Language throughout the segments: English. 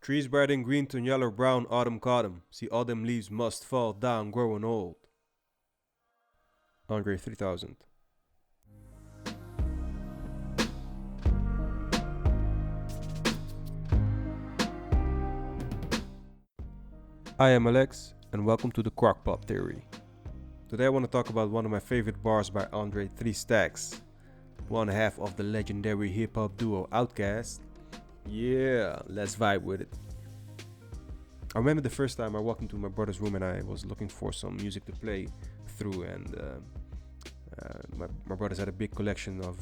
Trees bright and green to yellow brown, autumn caught 'em. See all them leaves must fall down, growing old. Andre 3000. I am Alex, and welcome to the Crocc Pop Theory. Today I want to talk about one of my favorite bars by Andre 3 Stacks, one half of the legendary hip hop duo Outkast. Yeah, let's vibe with it. I remember the first time I walked into my brother's room and I was looking for some music to play through, and my brothers had a big collection of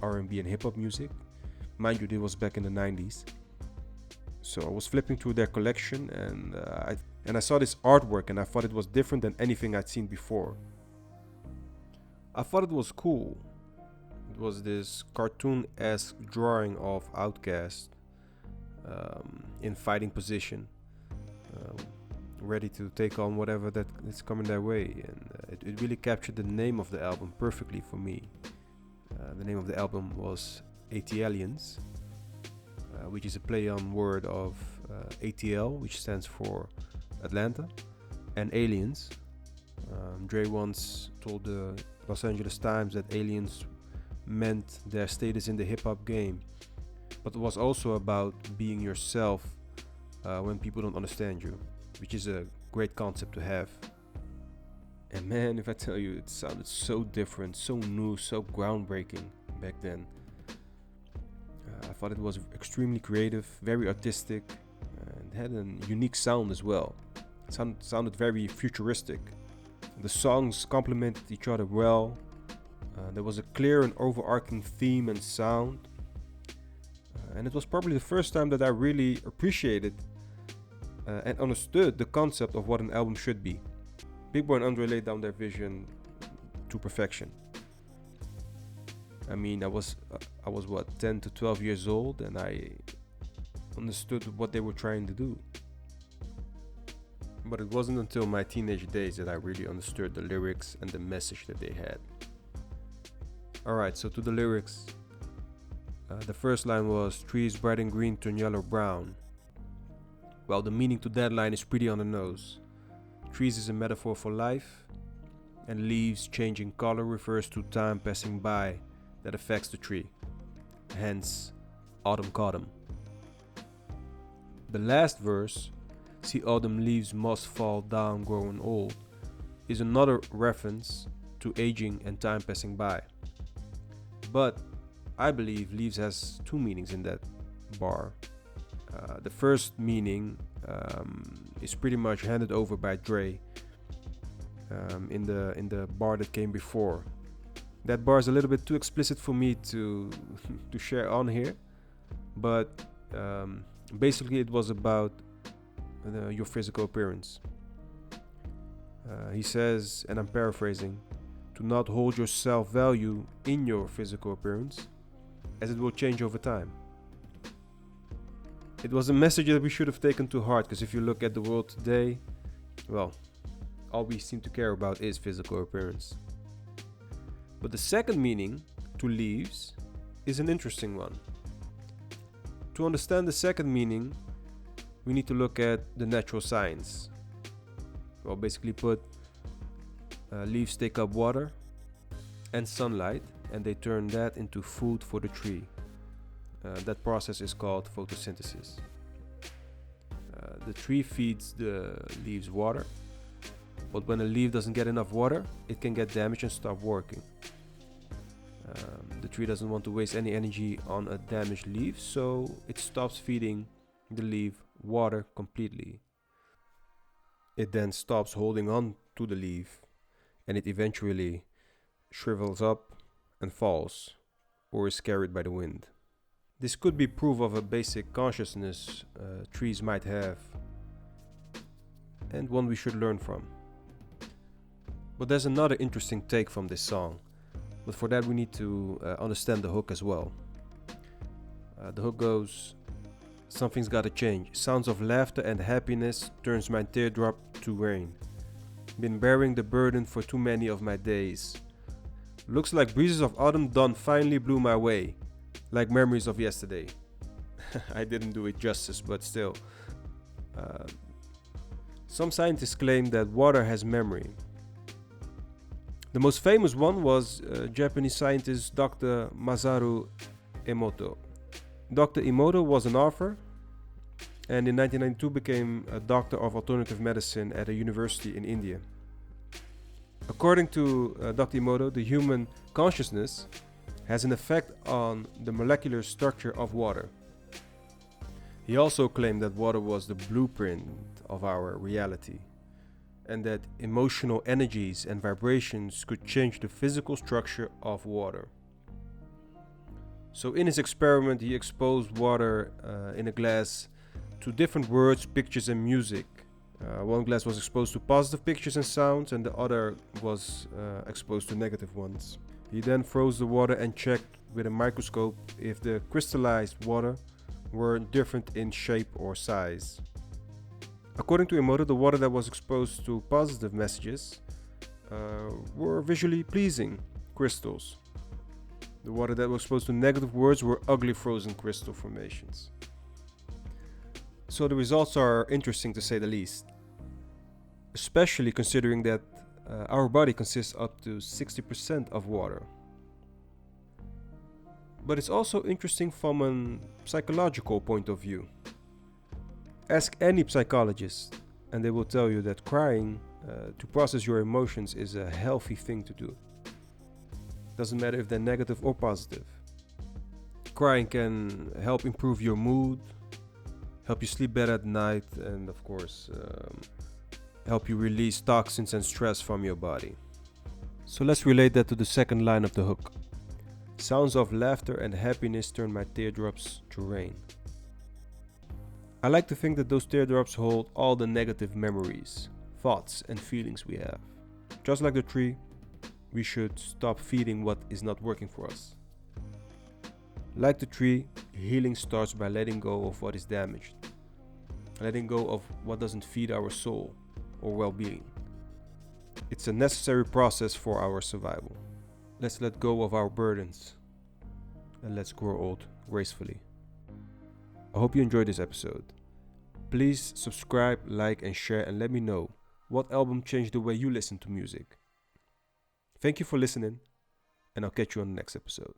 R&B and hip hop music. Mind you, this was back in the 90s. So I was flipping through their collection and I saw this artwork and I thought it was different than anything I'd seen before. I thought it was cool. It was this cartoon-esque drawing of Outkast in fighting position, ready to take on whatever that is coming their way, and it really captured the name of the album perfectly for me. The name of the album was ATLiens, which is a play on word of ATL, which stands for Atlanta, and aliens. Dre once told the Los Angeles Times that aliens meant their status in the hip-hop game, but it was also about being yourself when people don't understand you, which is a great concept to have. And man, if I tell you, it sounded so different, so new, so groundbreaking back then. I thought it was extremely creative, very artistic, and had a unique sound as well. It sounded very futuristic. The songs complemented each other well. There was a clear and overarching theme and sound. And it was probably the first time that I really appreciated and understood the concept of what an album should be. Big Boy and Andre laid down their vision to perfection. I mean, I was what, 10 to 12 years old, and I understood what they were trying to do. But it wasn't until my teenage days that I really understood the lyrics and the message that they had. Alright, so to the lyrics. The first line was, trees bright and green turn yellow brown. Well, the meaning to that line is pretty on the nose. Trees is a metaphor for life, and leaves changing color refers to time passing by that affects the tree. Hence, autumn caught 'em. The last verse, see autumn leaves must fall down growing old, is another reference to aging and time passing by. But I believe leaves has two meanings in that bar. The first meaning is pretty much handed over by Dre in the bar that came before. That bar is a little bit too explicit for me to share on here, but basically it was about your physical appearance. He says, and I'm paraphrasing, to not hold your self-value in your physical appearance, as it will change over time. It was a message that we should have taken to heart, because if you look at the world today, well, all we seem to care about is physical appearance. But the second meaning, to leaves, is an interesting one. To understand the second meaning, we need to look at the natural science. Well, basically put, leaves take up water and sunlight, and they turn that into food for the tree. That process is called photosynthesis. The tree feeds the leaves water, but when a leaf doesn't get enough water, it can get damaged and stop working. The tree doesn't want to waste any energy on a damaged leaf, so it stops feeding the leaf water completely. It then stops holding on to the leaf, and it eventually shrivels up and falls, or is carried by the wind. This could be proof of a basic consciousness trees might have, and one we should learn from. But there's another interesting take from this song, but for that we need to understand the hook as well. The hook goes, something's gotta change. Sounds of laughter and happiness turns my teardrop to rain. Been bearing the burden for too many of my days. Looks like breezes of autumn dawn finally blew my way, like memories of yesterday. I didn't do it justice, but still. Some scientists claim that water has memory. The most famous one was Japanese scientist Dr. Masaru Emoto. Dr. Emoto was an author and in 1992 became a doctor of alternative medicine at a university in India. According to Dr. Emoto, the human consciousness has an effect on the molecular structure of water. He also claimed that water was the blueprint of our reality, and that emotional energies and vibrations could change the physical structure of water. So in his experiment, he exposed water in a glass to different words, pictures and music. One glass was exposed to positive pictures and sounds, and the other was exposed to negative ones. He then froze the water and checked with a microscope if the crystallized water were different in shape or size. According to Emoto, the water that was exposed to positive messages were visually pleasing crystals. The water that was exposed to negative words were ugly frozen crystal formations. So the results are interesting to say the least, especially considering that our body consists up to 60% of water. But it's also interesting from a psychological point of view. Ask any psychologist and they will tell you that crying to process your emotions is a healthy thing to do. Doesn't matter if they're negative or positive. Crying can help improve your mood, help you sleep better at night, and of course help you release toxins and stress from your body. So let's relate that to the second line of the hook. Sounds of laughter and happiness turn my teardrops to rain. I like to think that those teardrops hold all the negative memories, thoughts and feelings we have. Just like the tree, we should stop feeding what is not working for us. Like the tree, healing starts by letting go of what is damaged, letting go of what doesn't feed our soul or well-being. It's a necessary process for our survival. Let's let go of our burdens and let's grow old gracefully. I hope you enjoyed this episode. Please subscribe, like and share, and let me know what album changed the way you listen to music. Thank you for listening, and I'll catch you on the next episode.